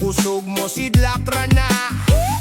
kusog mo sidlak rana.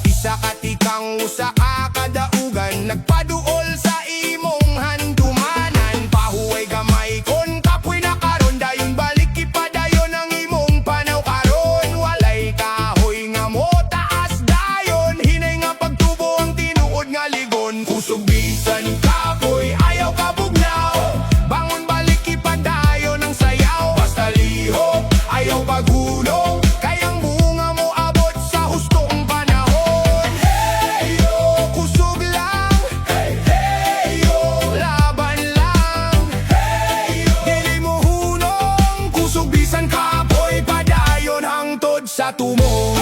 Isa katikang usa ka kadaugan, nagpaduol sa imong handumanan. Pahuway gamay kon kapoy na karon, dayon balik ipadayon ang imong panaw karon. Walay kahoy nga mo taas dayon, hinay nga pagtubo ang tinuod nga ligon. Kusog bisan kapoy ayaw kabugnaw, bangon balik ipadayon ang sayaw. Basta lihok ayaw paghulog, kayang bunga mo abot sa hustong panahon. Hey yo, kusog lang. Hey hey yo, laban lang. Hey yo, dili mo hunong, kusog bisan kapoy padayon hangtod sa tumo.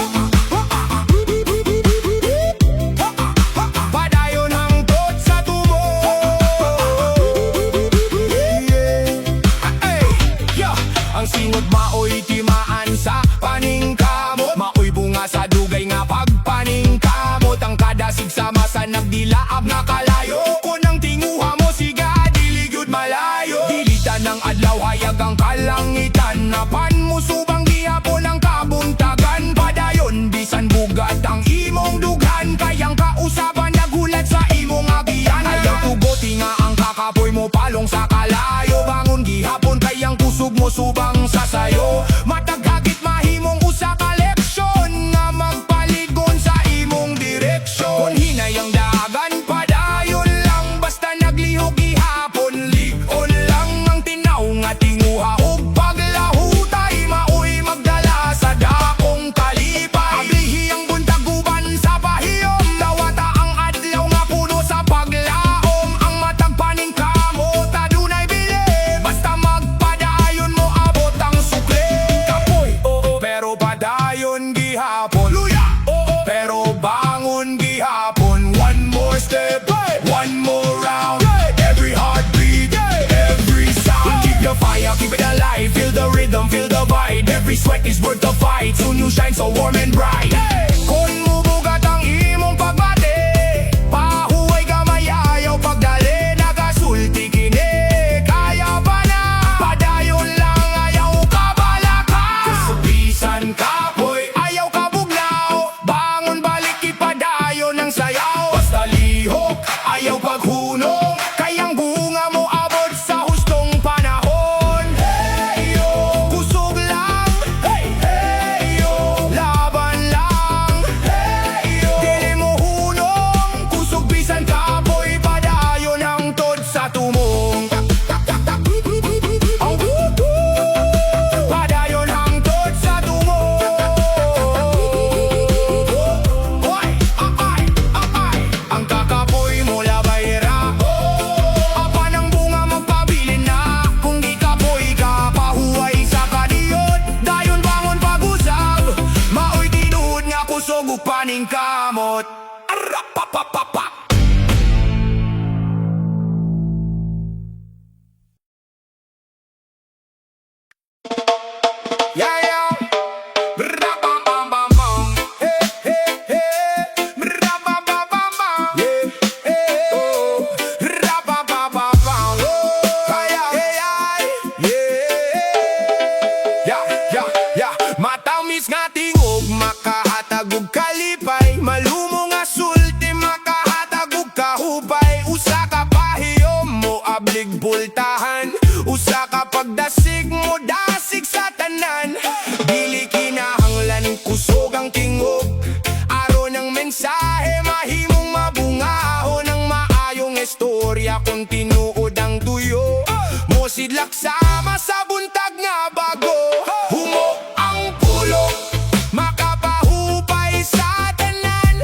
Padayon hangtod sa tumo. Hey, yeah. Ang singot maoy timaan sa paningkamot, maoy bunga sa dugay nga pagpaningkamot. Ang kadasig sa masa nagdilaab na kalayo, kung ang tinguha mo siga dili gyud malayo. Dilitan ng adlaw hayag ang kalangitan, napan mo subang gihapon ang kabuntagan. Padayon bisan bugat ang imong dughan, kayang kausapan nagulat sa imong agian. Ayaw tugoti nga ang kakapoy mo palong sa kalayo, bangon gihapon kayang kusog mo subang sa sayo. Mataghagit mahimong usa ka leksyon, nga magpaligon sa imong direksyon. Kung hinay ang dagan padayon lang, basta naglihok gihapon ligon lang ang tinaw nga tinguha. Og paglahutay maoy magdala sa dakong kalipay. Ablihi ang buntaguban sa pahiyom, dawata ang adlaw nga puno sa paglaom. Ang matag paningkamot adunay bili, basta magpadayon mo abot ang sukli. Kapoy, oo, pero padayon gihapon. Luya, oo, pero bangon gihapon. One more step, one more round, every heartbeat, every sound. Keep the fire, keep it alive, feel the rhythm, feel the vibe. Every sweat is worth the fight, soon you shine so warm and bright. Kung mubugat ang imong pagbati, pahuway gamay ayaw pagdali. Nagasulti kini, kaya pa na, padayon lang ayaw kabalaka. Kusog bisan kapoy ayaw kabugnaw, bangon balik ipadayon ang sayaw. Basta lihok ayaw paghunong, kayang bunga mo abot sa hustong panahon. Hey yo, kusog lang. Hey hey yo, laban lang. Hey yo, dili mo hunong, kusog bisan kapoy padayon hangtod sa tumong. Padayon hangtod sa tumong. Oy, apay, ang kakapoy mo labayra. Apan ang bunga magpabilin na, kung di kapoy ka pahuway sa kadiyot. Dayon bangon pag-usab, maoy tinuod nga kusog ug paningkamot. Arapapapapa. Yeah, yeah. Brababababam. Hey, hey, hey. Brababababam. Yeah, hey, oh. Brababababam. Oh, ay, ay, ay. Yeah, yeah, yeah. Matamis nga tingog, makahatag og kalipay. Malumo nga sulti, makahatag og kahupay. Usa ka pahiyom mo ablig bultahan, usa ka pagdasig mo dasig sa tanan. Dili kinahanglan kusog ang tingog, aron ang mensahe mahimong mabungahon. Ang maayong istorya kung tinuod ang tuyo, mo sidlak sama sa buntag nga bago. Humok ang pulong, makapahupay sa tanan.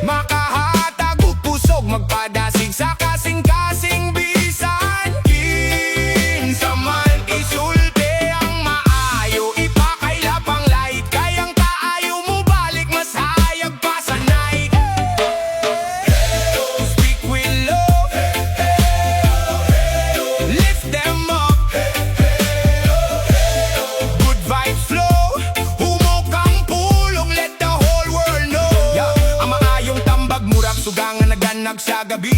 Makahatag og kusog, magpadasig sa kasing-kasing bisan. Kinsa man isulti ang maayo, ipakailap ang light, kayang kaayo mo balik mas hayag pa sa night. Speak with love, lift them up, good vibes flow. Humok ang pulong, let the whole world know. Yeah, ang maayong tambag murag sugangan naganag sa gabi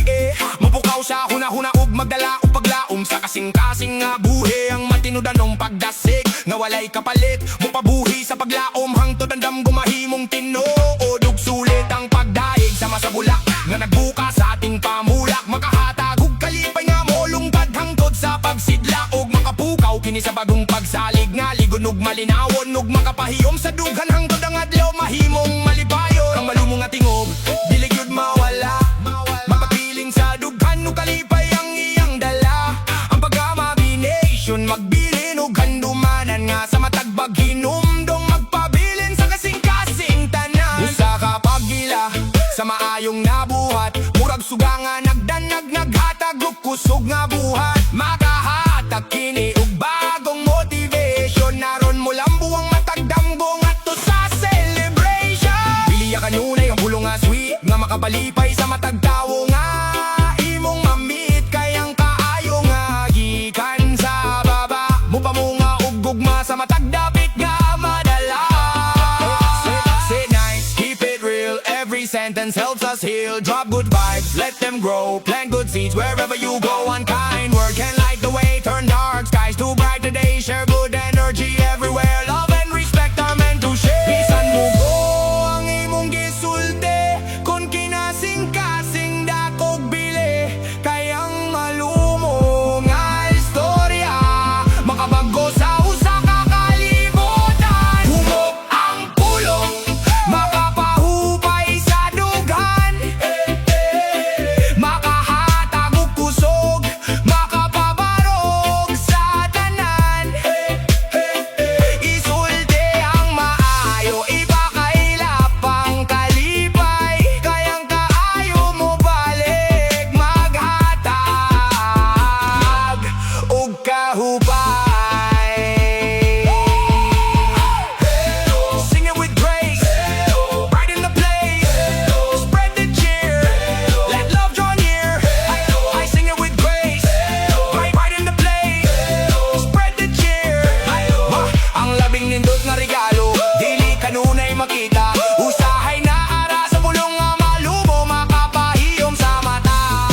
mapukaw sa huna-huna ug magdala og paglaom sa kasing-kasing nga buhi. Ang matinudan ng pagdasig nga walay kapalit. Mupabuhi sa paglaom hangtod andam gumahimong tinuod ug sulit ang pagdaig sa masabulak nga nagbuka sa ating pamulak. Makahatag ug kalipay nga molungkad hangtod sa pagsidla ug makapukaw kini sa bagong pagsalig nga ligon ug malinawon ug makapahiyom sa dughan hangtod ang adlaw mahimong malipayon. Ang malumong nga tingob dili gyud mawala, mapapiling sa dughan ug kalipay ang iyang dala. Ang pagkamabination magbilin ug handumanan nga sa matagbag hinumdong magpabilin sa kasing-kasing tanan. Usa ka pagila sa maayong nabuhat, murag suga nga nagdanag naghatag ug kusog nga buhat. Makahatag kini ug bagong motivation naron mo lambuang matagdamgo ngadto sa celebration. Piliya kanunay ang pulong nga sweet nga makapalipay sa matagtawo nga imong mamit kayang kaayo nga gikan sa baba. Mupa mo nga ug gugma sa matagdapit nga madala. Say nice, keep it real, every sentence helps us heal. Drop good vibes, let them grow, plant good seeds wherever you go. Unkind word can light the way, turn dark skies to bright today. Share good energy everywhere, love and respect are meant to share. Bisan mo go ang imong gisulti kun kinasing-kasing dakog bili, kayang malumo nga istorya makabago sa usa ka kalibutan. Humok ang pulong makapahupay sa dughan, makahatag ug kusog makapabarog sa tanan. Isulti ang maayo ipakailap ang kalipay, kayang kaayo mo balik maghatag ug kahupay. Sing it with grace, brighten the place, spread the cheer, let love draw near. I sing it with grace, brighten the place, spread the cheer. Ang labing nindot nga regalo dili kanunay makita, usahay na ara sa pulong nga malumo makapahiyom sa mata.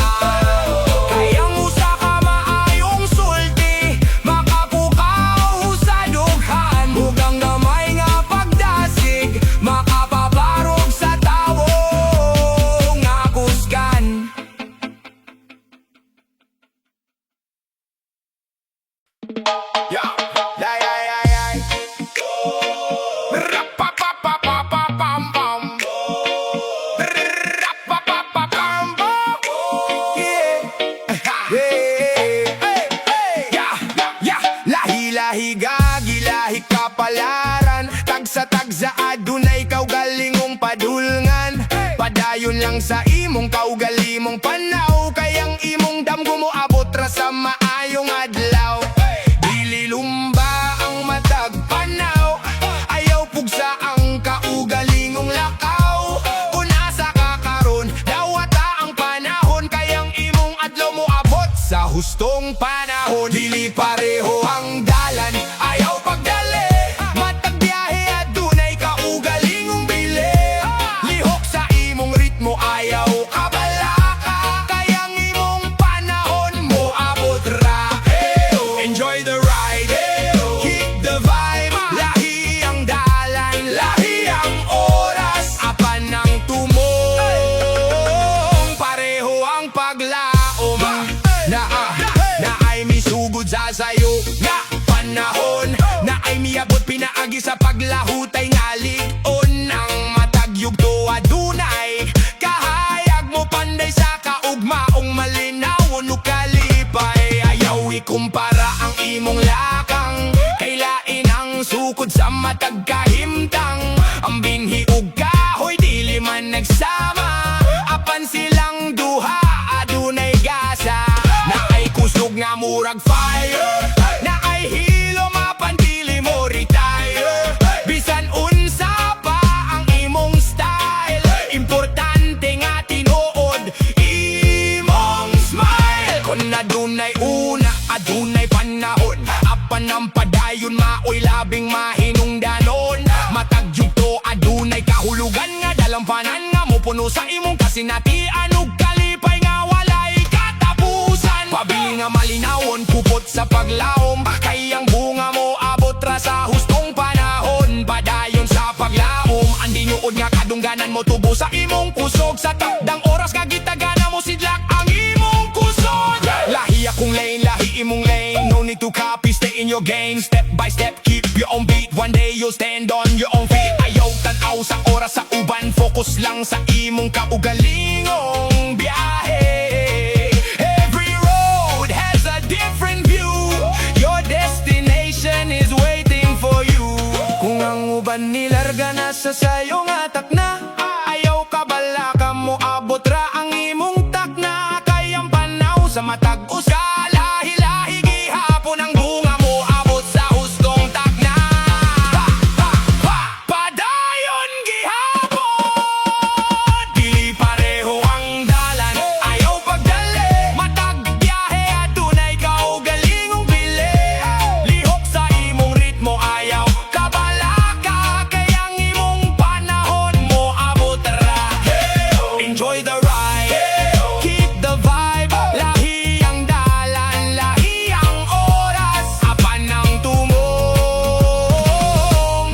Kayang usa ka maayong sulti makapukaw sa dughan, bugang gamay nga pagdasig makapabarog sa tawo nga kusgan. Yeah, yeah, yeah, yeah, yeah. Rapapapapapapam. Rapapapapam. Yeah. Hey, hey, yeah, yeah. Lahi-lahi gagilahi kapalaran, tagsa-tagsa adunay kaugalingong padulngan. Padayon lang sa imong kaugalimong panaw, kayang imong damgo mo abot ra sa maayong adlaw. Dili lumba ang matag panaw, ayaw pugsa ang kaugalingong lakaw. Unasa ka karon, dawata ang panahon, kayang imong adlaw mo abot sa hustong panahon. Dili pareho ang dalan, ayaw pagdali, matag biyahe adunay kaugalingong bili. Lihok sa imong ritmo, ayaw kabalaka, kayang imong panahon mo abot ra. Enjoy the ride, keep the vibe. Lahi ang dalan, lahi ang oras, apan ang tumong. Pareho ang paglaom na ay misugod sa sayo nga panahon, na ay miabot pinaagi sa paglahutay nga ligon. Ang matagyugto adunay kahayag mo panday sa kaugmaong malinawon ug kalipay. Ayaw ikumpara ang imong lakang, kay lain ang sukod sa matag kahimtang. Ang binhi ug kahoy dili man nagsama, apan silang duha adunay gasa. Na ay kusog nga murag fire, na ay hilo mapan dili mo retire. Bisan unsa pa ang imong style, importante nga tinuod imong smile. Kung adunay una adunay panahon, apan ang padayon maoy labing mahinungdanon. Matagyugto adunay kahulugan nga dalampanan nga mupuno sa imong kasinatian ug kalipay nga walay katapusan. Pabili nga malinawon kupot sa paglaom, kay ang bunga mo abot ra sa ug sa takdang oras nga gitagana mo sidlak ang imong kusog. Lahi akong lane, lahi imong lane. No need to copy, stay in your game. Step by step, keep your own beat. One day you'll stand on your own feet. Ayaw tanaw sa oras sa uban. Focus lang sa imong kaugalingong biyahe. Every road has a different view. Your destination is waiting for you. Kung ang uban nilarga na sa sayo nga takna, ayaw ka bala ka mo abot ra ang imong takna. Kayang panaw sa matag usa. Lahi-lahi gihapon ang bunga mo abot sa hustong takna. Padayon gihapon, dili pareho ang dalan. Ayaw pagdali, matag biyahe adunay kaugalingong pili. Lihok sa imong ritmo, ayaw kabalaka. Kayang imong panahon mo abot ra. Enjoy the ride, keep the vibe. Lahi ang dalan, lahi ang oras. Apan ang tumong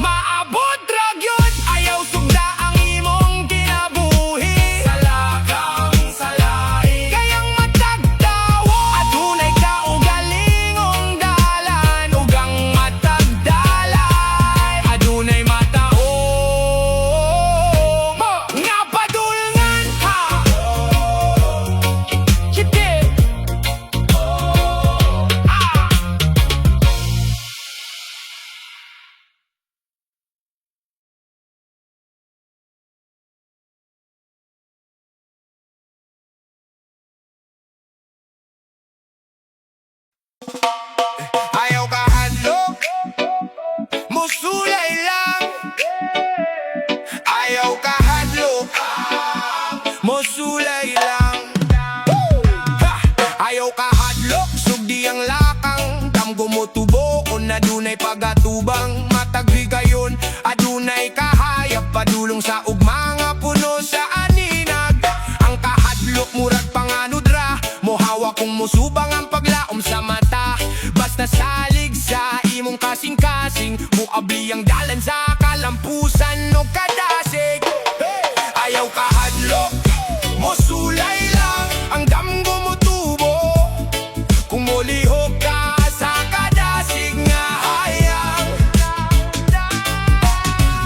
maabot ra gyud. Ayaw sugda ang imong kinabuhi. Salakang salahi, kayang matagtawo. Adunay kaugalingong dalan, ugang matagdalay. Adunay mataong nga padulngan ha. Chipit ayaw kahadlok, musulay lang. Ayaw kahadlok, musulay lang. Ha! Ayaw kahadlok, sugdi ang lakang. Damgo mo tubo o nadunay pagatubang. Matagri kayon, adunay kahayap. Padulong sa ugma nga puno sa aninag. Ang kahadlok murag panganudra. Mohawa kung musubang ang paglaom sa mata. Basta salig sa imong kasing-kasing. Muabli ang dalan sa kalampusan o kadasig. Ayaw kahadlok, musulay lang. Ang damgo mo tubo kung mulihok ka sa kadasig nga hayang.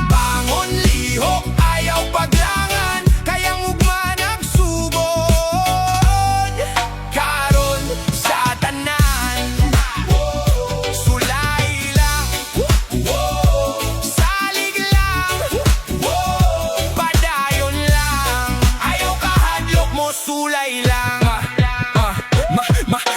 Bangon lihok, ayaw paglangan. Kayang ugma nagsubon karon sa tanan. Sulay lang, salig lang, padayon lang. Ayaw kahadlok mo, sulay lang.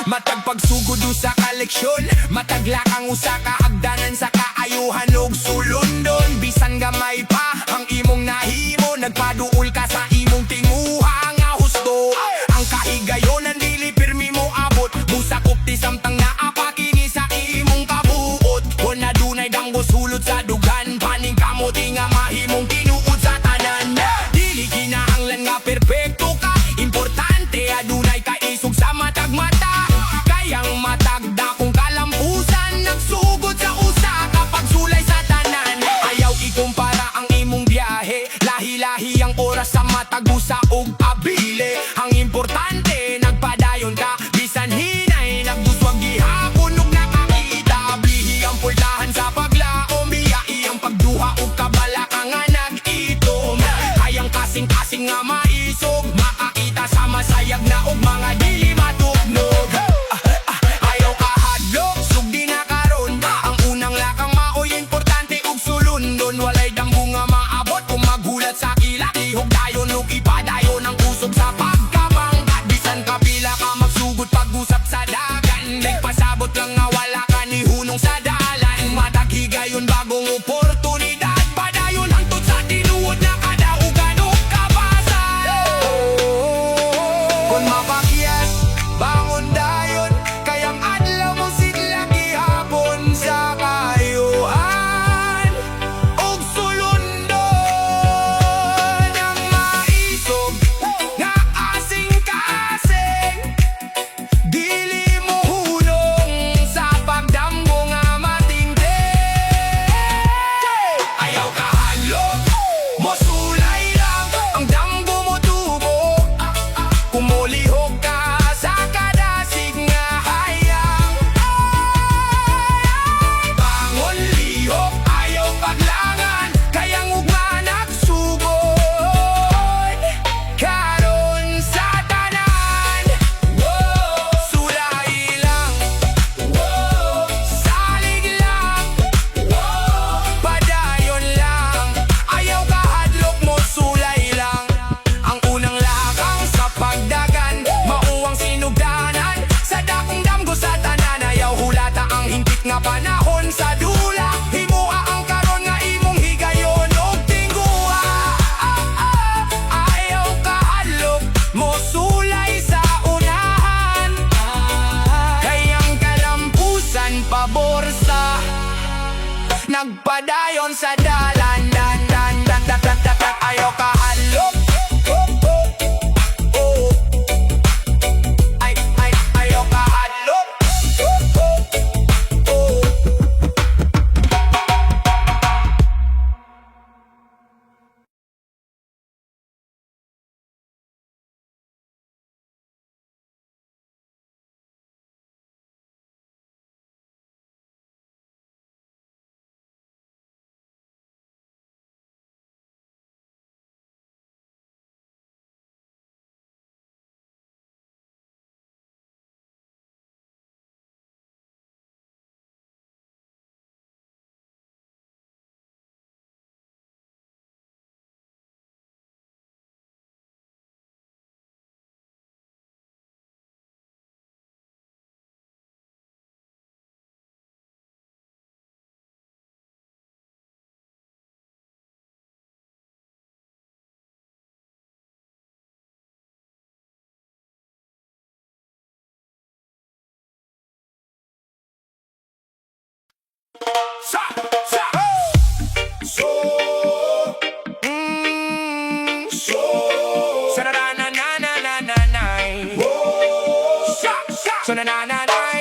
Matag pagsugod sa kaleksyon. Mataglakang usa ka hagdanan sa kaayuhan og sulundon. Bisan gamay pa ang imong nahimo, nagpaduol ka sa imong tinguha nga husto. Ang kahigayonan dili pirmi mo abot. Musakop ti samtang naapa kini sa imong kabuot. Kung nadunay damgo sulod sa dugan, paning kamuti nga mahimong tinuod sa tanan. Dili kinahanglan nga perpekto ka, importante adunay ka isog sa matag-mata. Kayang matagda kung kalampusan, nagsugod sa usa kapag sulay sa tanan. paborsa, nagpadayon sa dalan. Ayaw kahalok, ayaw kahalok. Sa, sa, so, so, sa na na na na na na na nay. Sa, sa, so na na na nay.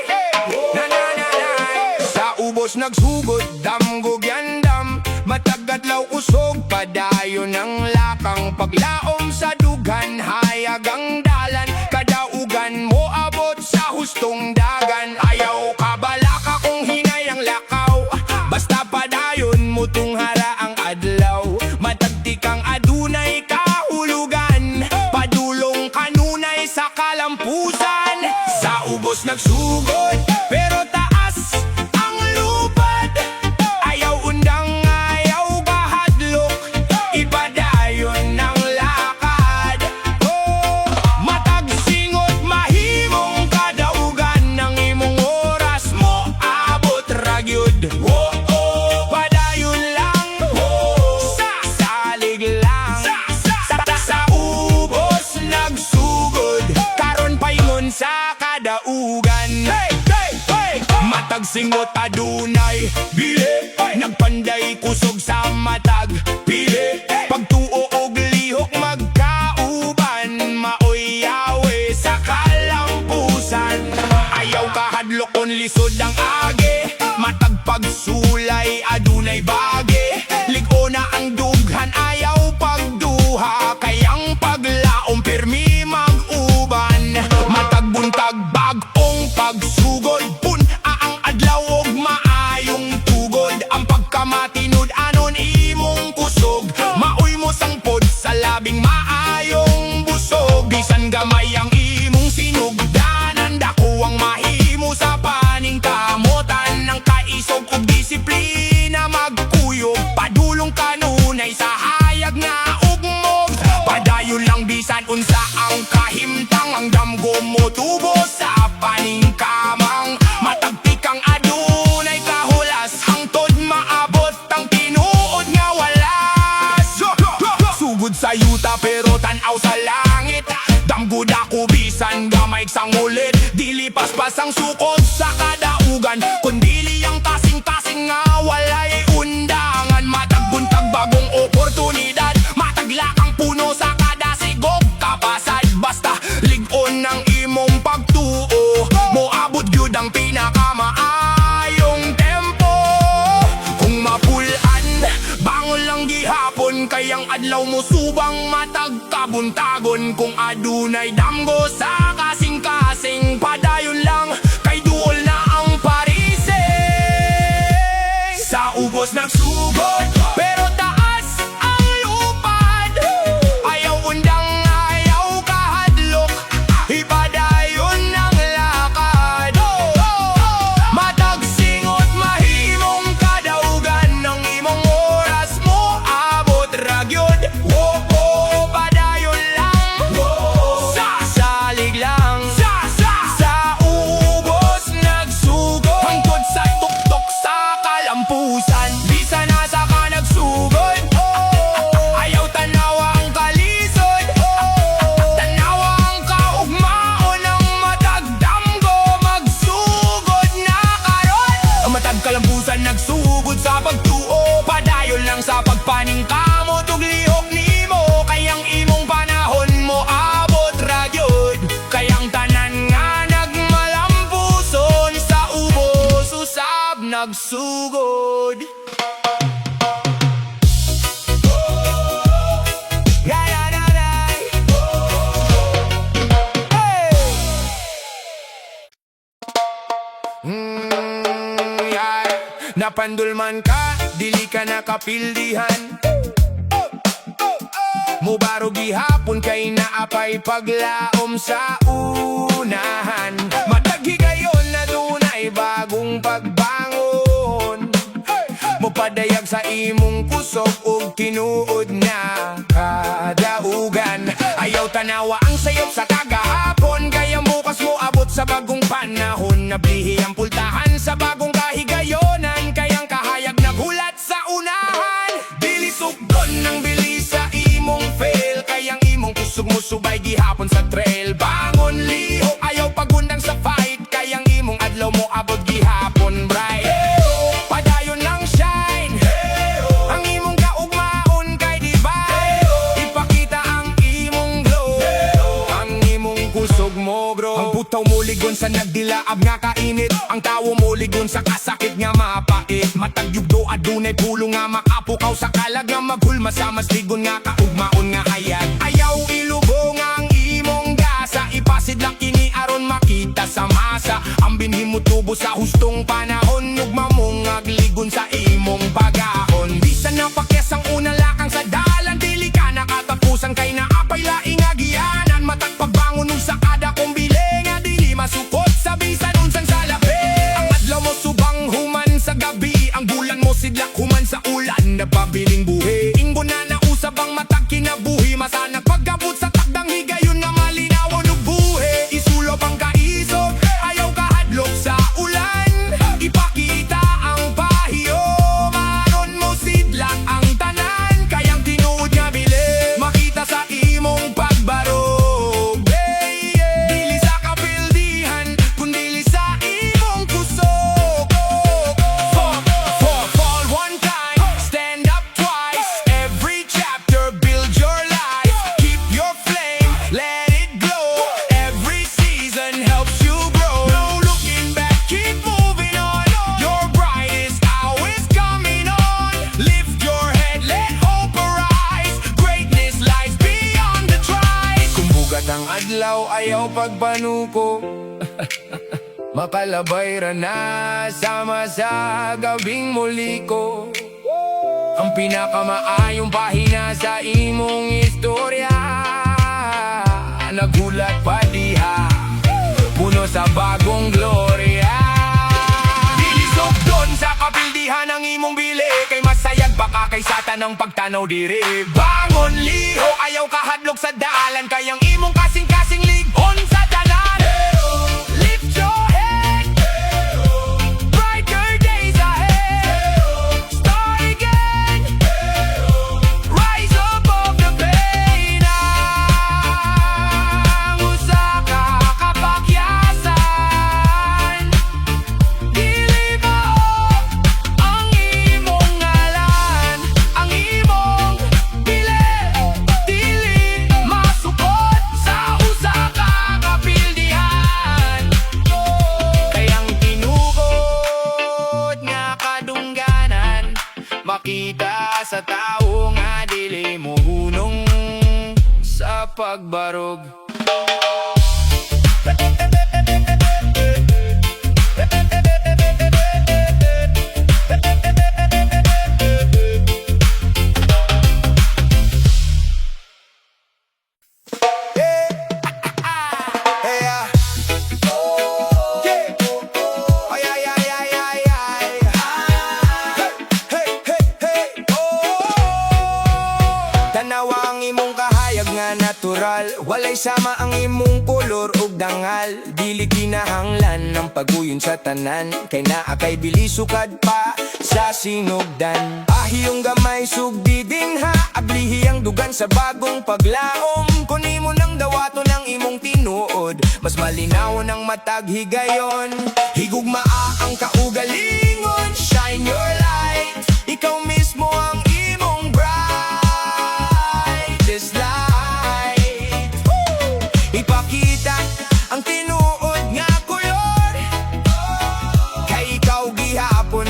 Na na na nay. Sa ubos nagsugod, damgog yandam. Matagadlaw kusog, padayon ng lakang. Paglaom sa dugan, hayag ang dalan. Kadaugan mo abot sa hustong dagan. Ayaw kabalaka kung hinay ang lakaw. Basta padayon mo tung haraang adlaw. Matagti kang adunay kahulugan. Padulong kanunay sa kalampusan. Sa ubos nagsugod, pero taas ang lupad. Ayaw undang, ayaw bahadlok. Ipadayon ng lakad. Matagsingot mahimong kadaugan. Ng imong oras mo abot ragyod. Padayon lang, salig lang. Sa ubos nagsugod, karon paingon sa kadaugan. Matagsingot adunay bili, nagpanday kusog sa matag pili. Pagtuo og lihok magkauban, maoy yawe sa kalampusan. Ayaw kahadlok kon lisod ang age, matag pagsulay adunay bage. Ligo na ang dughan, ayaw pagduha, kayang paglaom pirmi mag-uban. Matag buntag bagong pagsugod, pun ang adlaw og maayong tugod. Ang pagkamatinud anon imong kusog, maoy mo sangpod sa labing maayong busog. Bisan gamay ang imong sinugdanan, dako ang mahimo sa paning kamotan. Ng kaisog ug disiplina magkuyog, padulong kanunay sa hayag nga ugmog. Padayon lang bisan unsa ang kahimtang, ang damgo mo tubo sa paning kamang. Matagpi kang adunay kahulas, hangtod maabot ang tinuod nga walas. Sugod sa yuta pero tanaw sa langit, damgod ako bisan gamay sang ulit. Dili paspas ang sukod sa kadaugan, kundili ang kasing-kasing nga walay undangan. Matagbuntag bagong oportunidad, mataglakang puno sa kada sigog kapasad. Basta ligon ng imong pagtuo, moabot gyud ang pinakamaayong tempo. Kung mapulan, bangon lang gihapon, kayang adlaw mo subang matag kabuntagon. Kung adunay damgo sa kasing-kasing, padayon lang kay duol na ang parising. Sa ubos nagsugod, pero taas ang lupad. Ayaw undang, ayaw kahadlok. Ipadayon ng lakad. Matagsingot mahimong kadaugan. Ng imong oras mo abot ragyod. Padayon lang, salig lang. Sa ubos nagsugod, hangtod sa tuktok sa kalampusan. Bisan nagsugod. Napandulman ka, dili ka nakapildihan. Mubaro gihapon kay naapay paglaom sa unahan. Mataghigayon na dunay bagong pagbangon. Mupadayag sa imong kusog ug tinuod na kadaugan. Ayaw tanawa ang sayop sa kagahapon, kaya bukas mo abot sa bagong panahon. Nablihi ang pultahan sa bagong kahigayonan, kayang kahayag naghulat sa unahan. Dili sugdon ng bilis sa imong fail, kayang imong kusog mo subay gihapon sa trail. Bangon liho, ayaw pagundang sa fight, kayang imong adlaw mo abot gihapon bright. Padayon lang shine, ang imong kaugmaon kay divine. Ipakita ang imong glow, ang imong kusog mo grow. Ang butaw mo ligon sa nagdilaab nga kainit, ang tawo mo ligon sa kasakit nga mapait. Matagyugdo adunay pulong nga makapukaw sa kalag nga maghulma sa mas ligon nga kaugmaon nga hayag. Ayaw ilubong ang imong gasa, ipasidlak kini aron makita sa masa. Ang binhi mo tubo sa hustong panahon, ugma mong agligon sa imong pagahon. Bisan na pakyas ang unang lakang sa dalan, dili ka nakatapusan kay naapay laing agianan. Matag pagbangon ug sa kada kong bile nga dili masukot sa bisan unsang salapi. Ang adlaw mo subang human sa gabi, ang bulan mo sidlak human sa ulan. Napabiling buhi, inggo na nausab ang matag kinabuhi. Masanag pagkabot sa takdang higayon nga malinawon ug buhi. Isulop ang kaisog, ayaw kahadlok sa ulan. Ipakita ang pahiyo, maron mo sidlak ang tanan, kayang tinuod nga bili makita sa imong pagbarog. Dili sa kapildihan, kundili sa imong kusog. Fall one time, stand up twice. Every chapter build your life. Keep your flame, let it glow. Every season helps you grow. No looking back, keep moving on. Your brightest hour is coming on. Lift your head, let hope arise. Greatness lies beyond the tries. Kung bugat ang adlaw, ayaw pagpanuko. Makalabay ra na sama sa gabing muli ko. Ang pinakamaayong pahina sa imong istorya, nagulat pa diha, puno sa bagong gloria. Dilisog doon sa kapildihan ang imong bili, kay masayag baka kay satan ang pagtanaw diri. Bangon liho, ayaw kahadlok sa dalan, kayang imong kasing-kasing ligon sa tanan. Lift your head, brighter days ahead. Start again, rise above the pain. Ang usa ka kapakyasan, dili maot ang imong ngalan. Ang imong bili, dili masukot sa usa ka kapildihan. Kayang tinukod nga kadungganan, makita sa tao nga dili mo hunong sa pagbarog. Tanawa ang imong kahayag nga natural, walay sama ang imong kolor ug dangal. Dili kinahanglan ang paguyon sa tanan, kay naa kay bilisukad pa sa sinugdan. Ahiyong gamay sugdi din ha, ablihi ang dugan sa bagong paglaom. Kunin mo ng dawaton ang imong tinuod, mas malinawon ang matag higayon. Higugmaa ang kaugalingon, shine your light. Ikaw mismo ang imong brightest light. Ipakita ang tinuod nga kulor, kay ikaw gihapon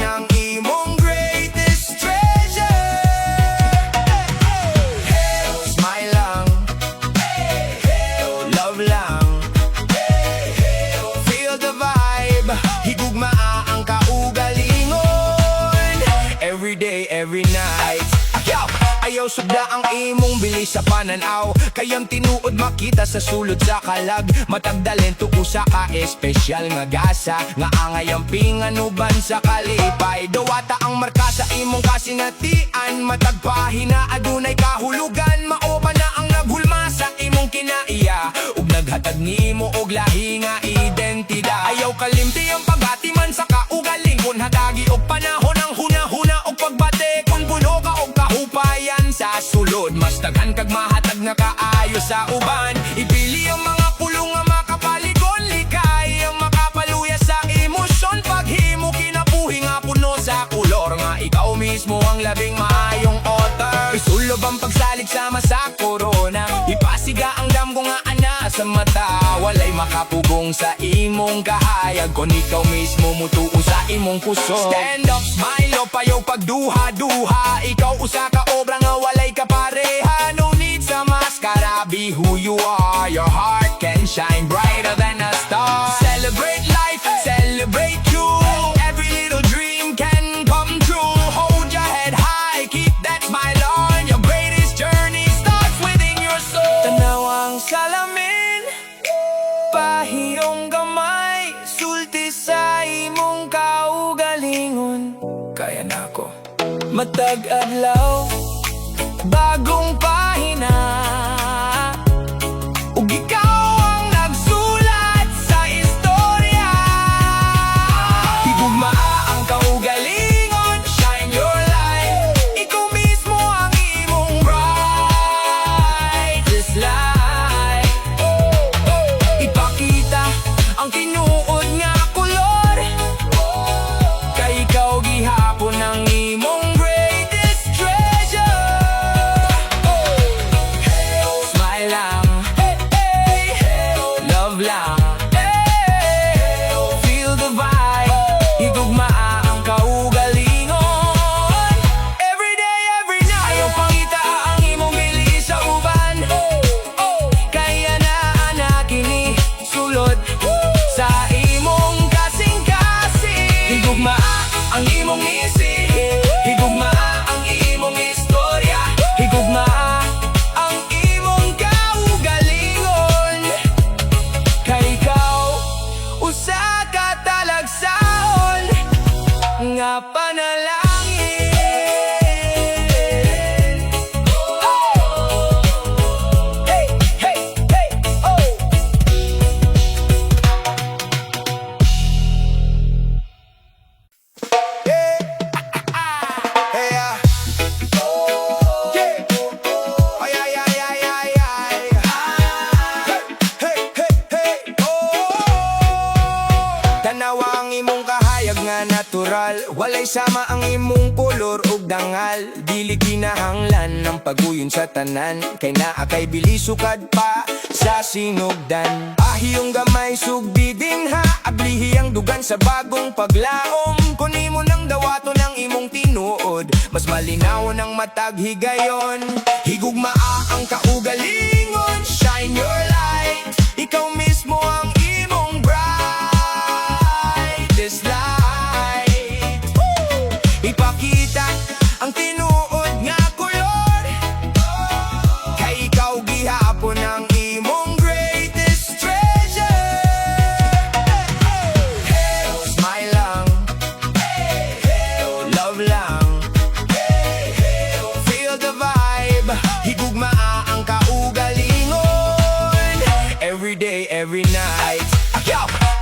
every night. Ayaw sugda ang imong bilis sa pananaw, kayang tinuod makita sa sulod sa kalag. Matagdalen tuusa ka espesyal nga gasa, nga angay ang pinganuban sa kalipay. Dawata ang marka sa imong kasinatian, matagpahina adunay kahulugan. Maoba na ang naghulma sa imong kinaiya, ug naghatag nimo og lahi nga identidad. Ayaw kalimti ang pagatiman sa kaugaling, kun hatagi og panahon ang huna-huna og pagbate. Kun puno ka og kahupayan sa sulod, mas daghan kag mahatag na kaayo sa uban. Ipili ang mga pulong nga makapaligon, likay ang makapaluya sa emosyon. Paghimo kinabuhi nga puno sa kulor, nga ikaw mismo ang labing maayong author. Isulob ang pagsalig sama sa korona, ipasiga ang damgo nga ana sa mata. Walay makapugong sa imong kahayag, kung ikaw mismo mutuo sa imong kusog. Stand up, smile, payaw pagduha-duha, ikaw usa ka obra nga walay ka pareha. No need sa maskara, be who you are. Your heart can shine brighter than a star. Celebrate life, celebrate you. Every little dream can come true. Hold your head high, keep that smile on. Your greatest journey starts within your soul. Tanawang salamin, pahiyong gamay, sulti sa imong kaugalingon. Kaya na ako matag-adlaw, bagong pahina, ug ikaw ang nagsulat sa istorya. Higugmaa ang kaugalingon, shine your light. Ikaw mismo ang imong brightest light. Ipakita ang tinuod nga kulor, kay ikaw gihapon ang imong ang imong isip, higugmaa ang imong istorya, higugmaa ang imong kaugalingon. Kay ikaw usa ka talagsaon nga panalangin. Tanawa ang imong kahayag nga natural, walay sama ang imong kolor ug dangal. Dili kinahanglan ng paguyon sa tanan, kay naa kay bilis sukad pa sa sinugdan. Ahiyong gamay sugbidin ha, ablihi ang dugan sa bagong paglaom. Kunin mo ng dawato ng imong tinuod, mas malinaw ng matag higayon. Higugmaa ang kaugalingon, shine your light. Ikaw mismo ang imong brightest light. Ipakita ang tinuod nga kulor, kay ikaw gihapon ang imong greatest treasure. Smile lang, love lang, feel the vibe. Higugmaa ang kaugalingon, every day, every night.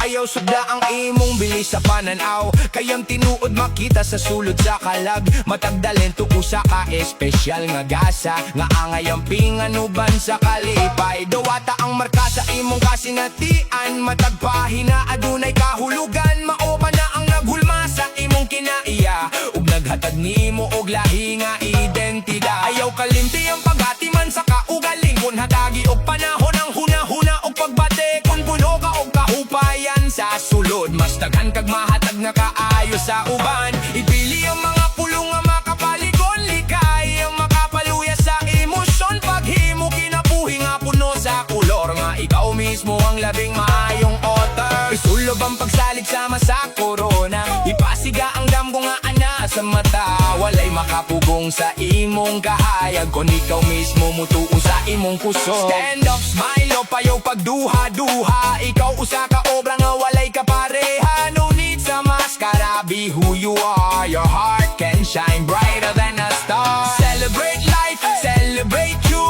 Ayaw sugda ang imong bilis sa pananaw, kayang tinuod makita sa sulod sa kalag. Matagdalen tuusa ka espesyal nga gasa, nga angay ang pinganuban sa kalipay. Dawata ang marka sa imong kasinatian, matagpahina adunay kahulugan. Maoba na ang naghulma sa imong kinaiya, ug naghatag nimo og lahi nga identidad. Ayaw kalimti ang pagatiman sa kaugaling, kun hatagi og panahon ang huna-huna og pagbate. Kun puno ka og kahupayan sa sulod, mas daghan kag mahatag na kaayo sa uban. Ipili ang mga pulong nga makapaligon, likay ang makapaluya sa emosyon. Paghimo kinabuhi nga puno sa kulor, nga ikaw mismo ang labing maayong author. Isulob ang pagsalig sama sa korona, ipasiga ang damgo nga ana sa mata. Walay makapugong sa imong kahayag kung ikaw mismo mutuo sa imong kusog. Stand up, smile o payo pagduha-duha, ikaw usa ka obra nga walay ka pareha. No need sa maskara, be who you are. Your heart can shine brighter than a star. Celebrate life, celebrate you.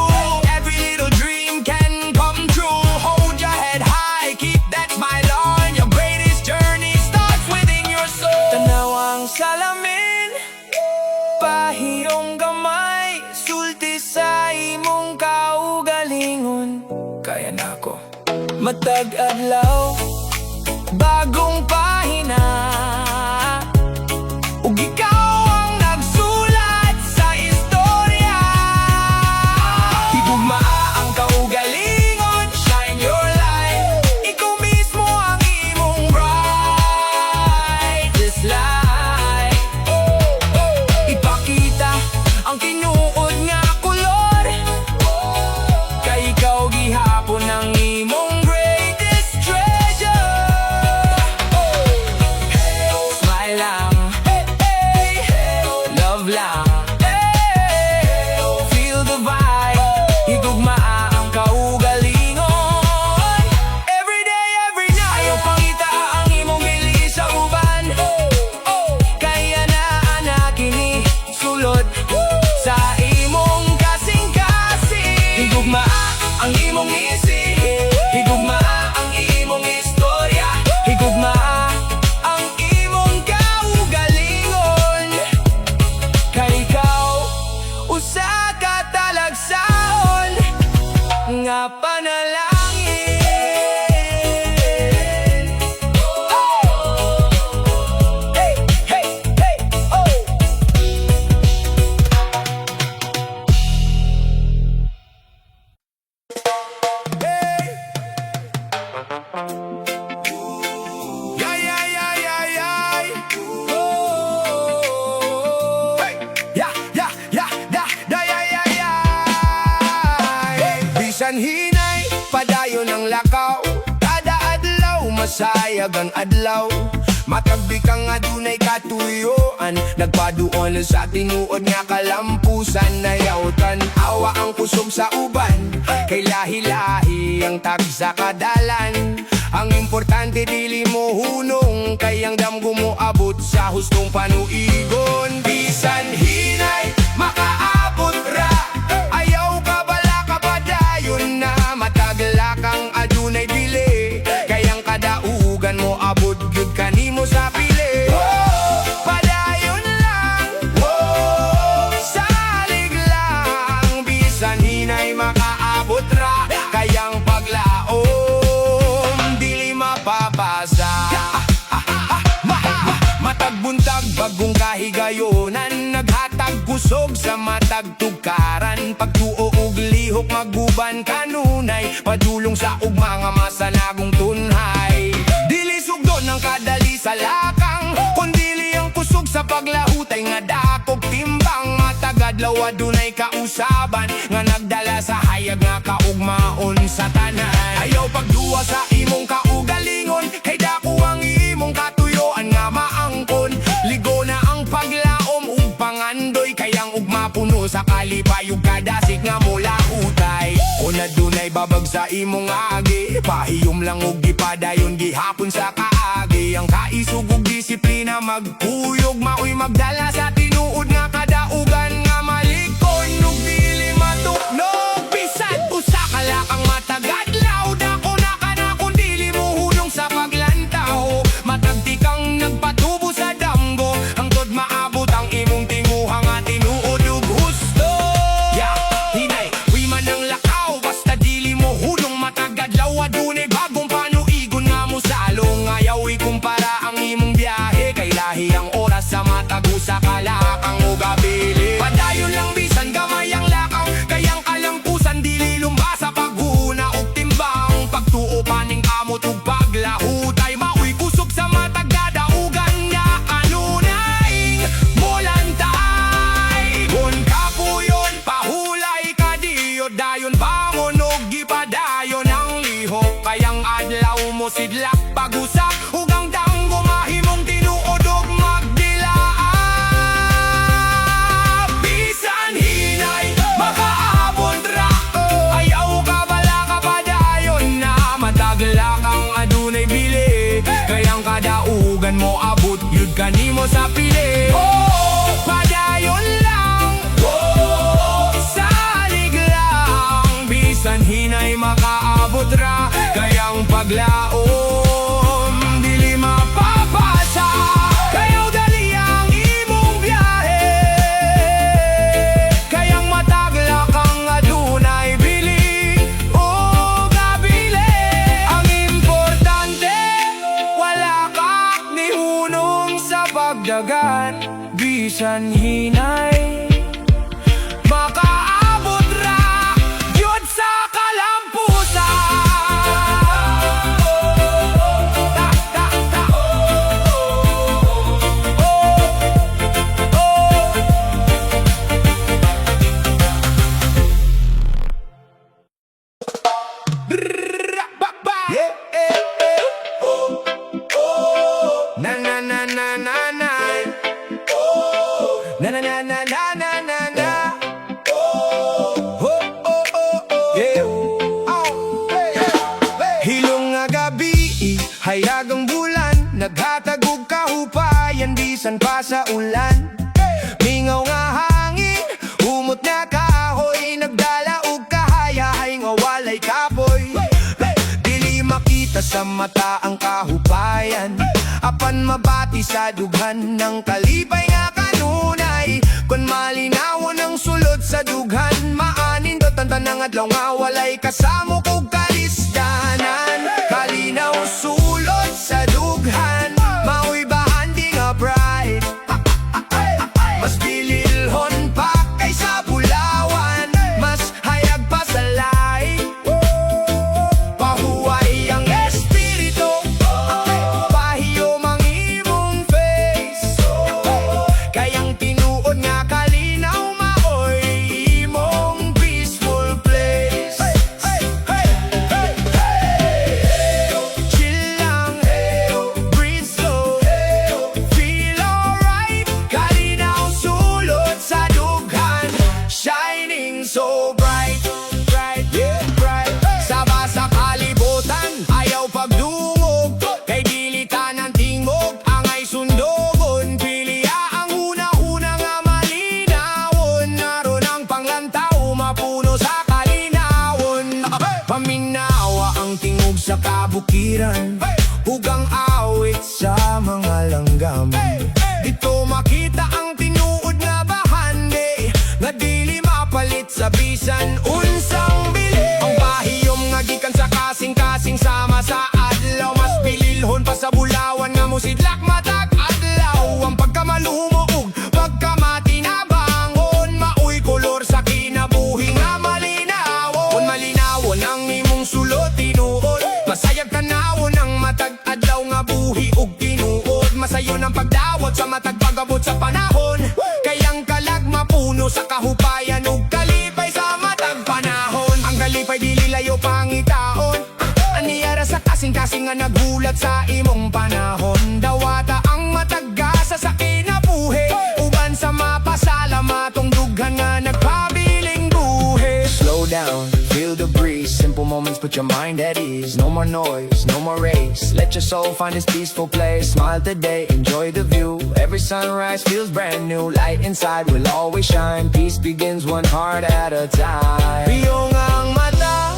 Every little dream can come true. Hold your head high, keep that smile on. Your greatest journey starts within your soul. Tanawang salamin, pahiyong gamay, sulti sa imong kaugalingon. Kaya na ako matag adlaw, bagong pahina, ug ikaw ang nagsulat sa istorya. Higugmaa ang kaugalingon, shine your light. Ikaw mismo ang imong brightest light. Ipakita ang tinuod nga kolor, kay ikaw gihapon ang imong greatest treasure. Smile lang, love lang, feel the vibe. Higugmaa ang kaugalingon, every day, every night. Ayaw pangita ang imong bili sa uban, kaya na anak kini sulod sa imong kasing-kasing. Higugmaa ang imong isip, higugmaa ang imong istorya, higugmaa ang imong kaugalingon, kay ikaw usa ka talagsaon nga panalangin. Hey, hey, hey, oh. Yeah, yeah, yeah, yeah, yeah. Oh. Hey. Yeah, yeah, yeah, yeah, yeah, yeah, yeah. Bisan hinay, padayon ang lakaw, kada adlaw masayag ang adlaw. Matagbi kang adunay katuyoan, nagpaduon sa tinuod nga kalampusan. Nayautan, awa ang kusog sa uban, kay lahi-lahi ang tag sa kadalan. Ang importante dili mo hunong, kay ang damgo mo abot sa hustong panuigon. Bisan hinay, makaabot ra, ayaw ka bala ka padayon na. Matagla kang adunay dili, kayang kadaugan mo abot gyud kanimo sa pili. Padayon lang, salig lang. Bisan hinay makaabot ra, kayang paglaom dili mapapasa. Matagbuntag bagong kahigayonan, naghatag kusog sa matag tugkaran. Pagtuo ug lihok maguban kanunay, padulong sa ugma nga masanagong tunhay. Dili sugdo ng kadali sa lakang, kundili ang kusog sa paglahutay nga dakog timbang. Matagadlaw adunay kausaban, nga nagdala sa hayag nga kaugmaon sa tanan. Ayaw pagduwa sa imong kaugalingon, kay dako ang imong katuyoan nga maangkon. Ligo na ang paglaom ug pangandoy, kayang ugma puno sa kalipayog kadasik nga mula utay. Kung adunay babag sa imong agi, pahiyom lang ug gipadayon gihapon sa kaagi. Ang kaisug ug disiplina magkuyog, maoy magdala sa tinuod nga kadaugan nga malikon ug dili matuknog. Bisan usa ka lakang matagadlaw, dako na ka na kung dili mo hunong sa paglantaw. Matagti kang nagpatubo sa damgo, hangtod maabot ang imong tinguha nga tinuod ug husto. Yeah, hinay, wi man ang lakaw, basta dili mo hunong matagadlaw. Adunay bagong panuigon nga mo salong, ayaw ikumpara ang imong biyahe, kay lahi ang oras sa matago sa kalakang o gabili. Padayon lang bisan gamay ang lakaw, kayang kalampusan dili lumbasa paghuna ug timbang. Pagtuo paning amot ug paglahutay, maoy kusog sa matagadaugan nga kanunay. Molantay, kun kapuyon, pahulay kadiyo dayon bangon ug gipadayon ang lihok. Kayang adlaw mo sidlak pagusa, ug ang danggo mahimong tinuod ug magdilaan. daom dili mapapasa. Kayaw dali ang imong biyahe, kayang matagla kang adunay bili o gabili. Ang importante, wala ka nihunong sa pagdagan. Bisan hinay, makaabot ra yun sa kalampusan. Ta, ta, ta. Brrrra, ba, ba. Na na na na na na. Na na na na na na na na. Yeah. Hilong nga gabi, hayagang bulan, naghatagog kahupayan, bisan pa sa ulan. Mingaw nga hangin, humot na kahoy, nagdala og kahayahay nga walay kapoy. Dili makita sa mata ang kahupayan, apan mabati sa dughan ng kalipay nga kanunay. Kung malinawon ang sulod sa dughan, maanin do tantanang adlaw nga walay kasamo kog kalisdanan. Kalinaw sulod sa dughan, maoy bahandi nga bright. Mas bililhon pa kaysa bulawan, mas hayag pa sa light. Pahuway ang espiritu, pahiyo mang imong face, kayang tinuod nga kalinaw maoy imong peaceful place. Chill lang, breathe slow, feel alright. Kalinaw sulod sa dughan, shining so bright, bright, yeah, bright. Saba sa kalibutan, ayaw pagdungog, kay dilitan ang tingog, angay sundogon. Piliya ang una-una nga malinawon, naroon ang panglantaw, mapuno sa kalinawon. Paminawa ang tingog sa kabukiran, hugang awit sa mga langgam. Dito makita ang tinuod nga bahandi, nga dili mapalit sa bisan unsang bili. Ang pahiyom nga gikan sa kasing-kasing sama sa adlaw, mas bililhon pa sa bulawan nga musidlak matag adlaw. Ang pagkamalumoog, pagkamatinabangon, maoy kolor sa kinabuhi nga malinawon. Kung malinawon ang imong sulod tinuod, masayag tanawon ang matag adlaw nga buhi ug tinuod. Masayon ang pagdawat sa matag pagabot sa panahon, kayang kalag mapuno sa kahupayan ug kalipay sa matag panahon. Ang kalipay dili layo pangitaon, aniyara sa kasing-kasing nga nagulat sa imong panahon. Dawata ang matag-asa sa kinabuhi, uban sa mapasalamatong dughan nga nagpabiling buhi. Slow down, feel the breeze, simple moments put your mind at ease. No more noise, no more race, let your soul find its peaceful place. Smile today, enjoy the view, every sunrise feels brand new. Light inside will always shine, peace begins one heart at a time. Biyong ang mata,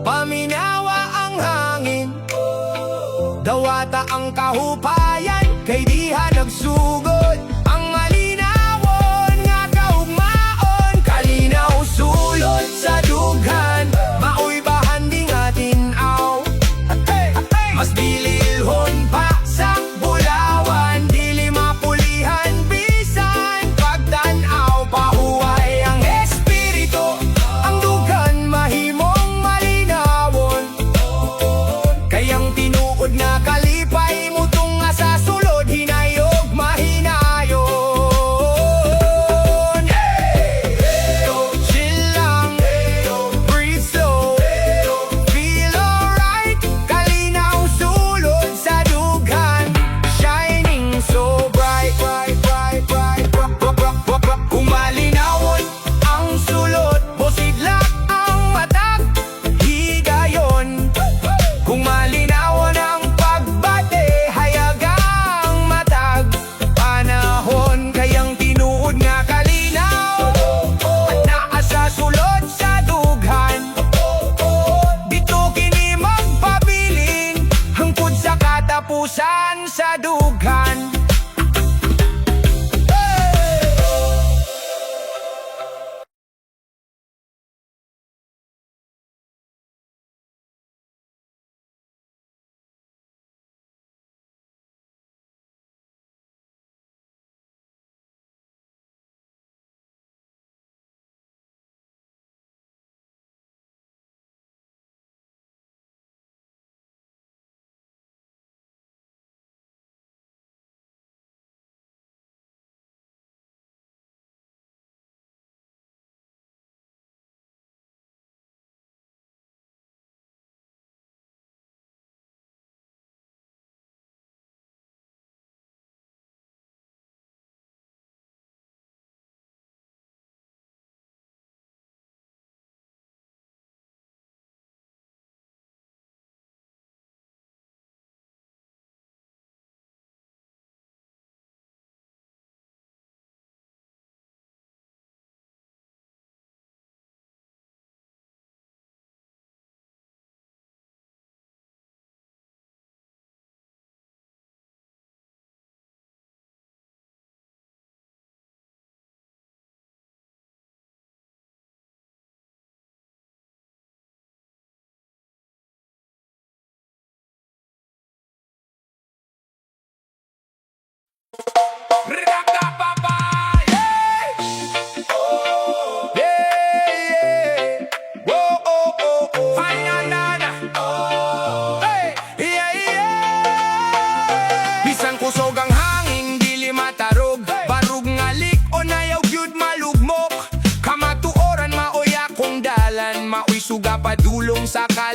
paminawa ang hangin, dawata ang kahupayan, kay diha nagsugod ang malinawon nga kaugmaon. Kalinaw sulod sa dughan, maoy bahandi nga tinaw, mas bililhon pa sa bulawan, dili mapulihan bisan pagtanaw. Pahuway ang espiritu, ang dughan mahimong malinawon, kayang tinuod nga kalipay mutong nga sa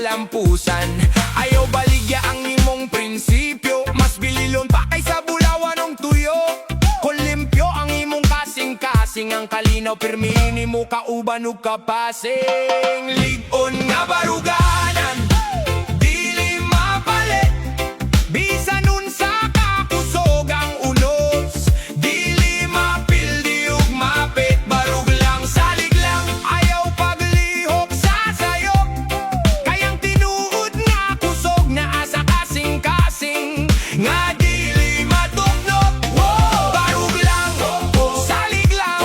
kalampusan. Ayaw baligya ang imong prinsipyo, mas bililon pa kaysa bulawan ng tuyo. Kung limpyo ang imong kasing-kasing, ang kalinaw pirmini mo kauban ug kapasing. Ligon nga baruganan, dili mapalit, bisan unsa ka kusog ang unos. Dili mapildi ug mapit, barug lang salig lang, ayaw paglihok sa sayo. Kayang tinuod nga kusog na asa kasing-kasing, nga dili matuknok. Barug lang, salig lang,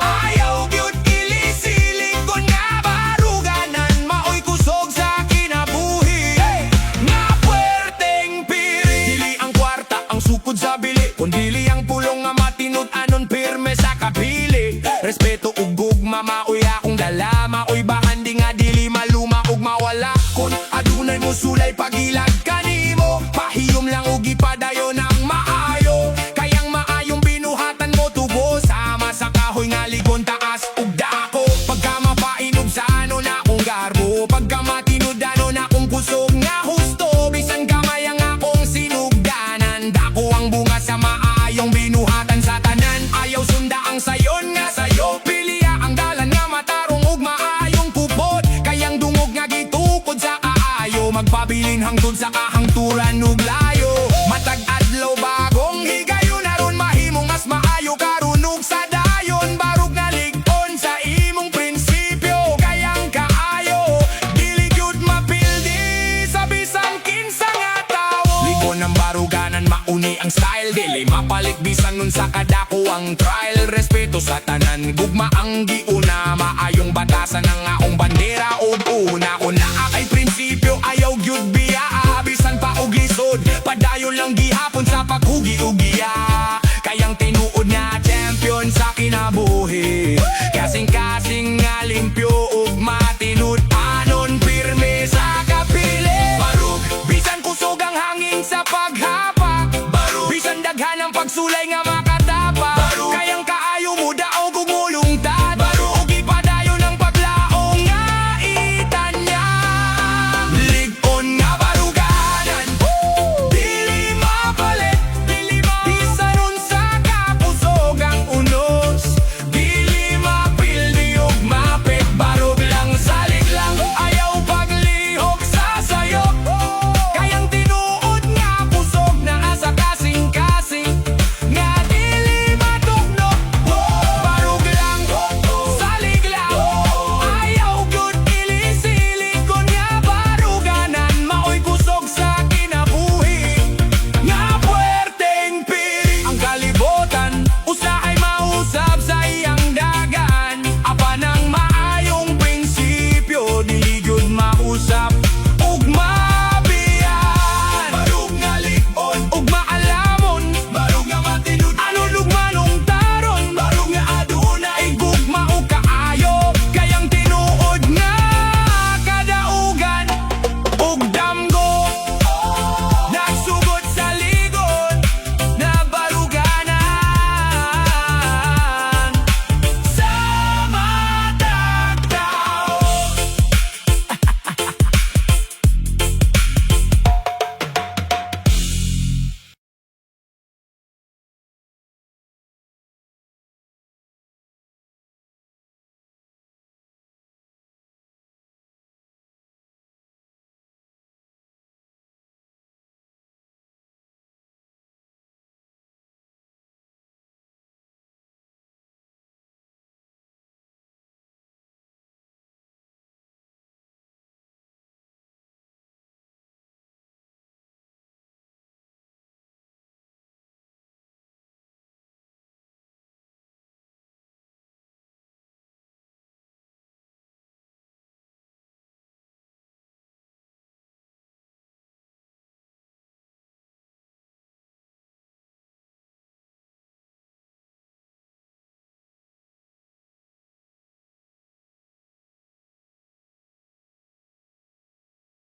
ayaw gyud ilisilig. Kun nga baruganan, maoy kusog sa kinabuhi, nga puwerteng piri. Dili ang kwarta ang sukod sa bili, kun dili ang pulong nga matinud-anon pirme sa kapili. Respeto ug gugma, maoy akong dala, maoy bahandi nga dili maluma ug mawala. Kun adunay mo sulay pagilag kanimo, pahiyom lang ug ipadayon ang maayo. Kayang maayong binuhatan mo tubo, sama sa kahoy nga ligon taas ug dako. Pagka mapainog sa ano na akong garbo, pagka matinud-anon akong kusog nga husto. Bisan gamay ang akong sinugdanan, dako ang bunga sa maayong binuhatan sa tanan. Ayaw sunda ang sayon nga sayo, piliya ang dalan nga matarong ug maayong kupot. Kayang dungog nga gitukod sa kaayo, magpabilin hangtod sa kahangturan ug layo. Matag adlaw bagong higayon, aron mahimong mas maayo karon ug sa dayon. Barug nga ligon sa imong prinsipyo, kayang kaayo, dili gyud mapildi sa bisan kinsa nga tawo. Ligon ang baruganan, mauni ang style, dili mapalit bisan nun sa kadako ang trial. Respeto sa tanan, gugma ang giuna, maayong batasan ang aong bandera ug una. Kung naa kay prinsipyo, ayaw gyud biya, bisan pa og lisod, padayon lang gihapon sa paghugi-ugiya. Kayang tinuod nga champion sa kinabuhi, kasing-kasing nga limpyo ug matinud-anon pirme sa kapili. Barug, bisan kusog ang hangin sa paghapak, barug, bisan daghan ang pagsulay nga makata.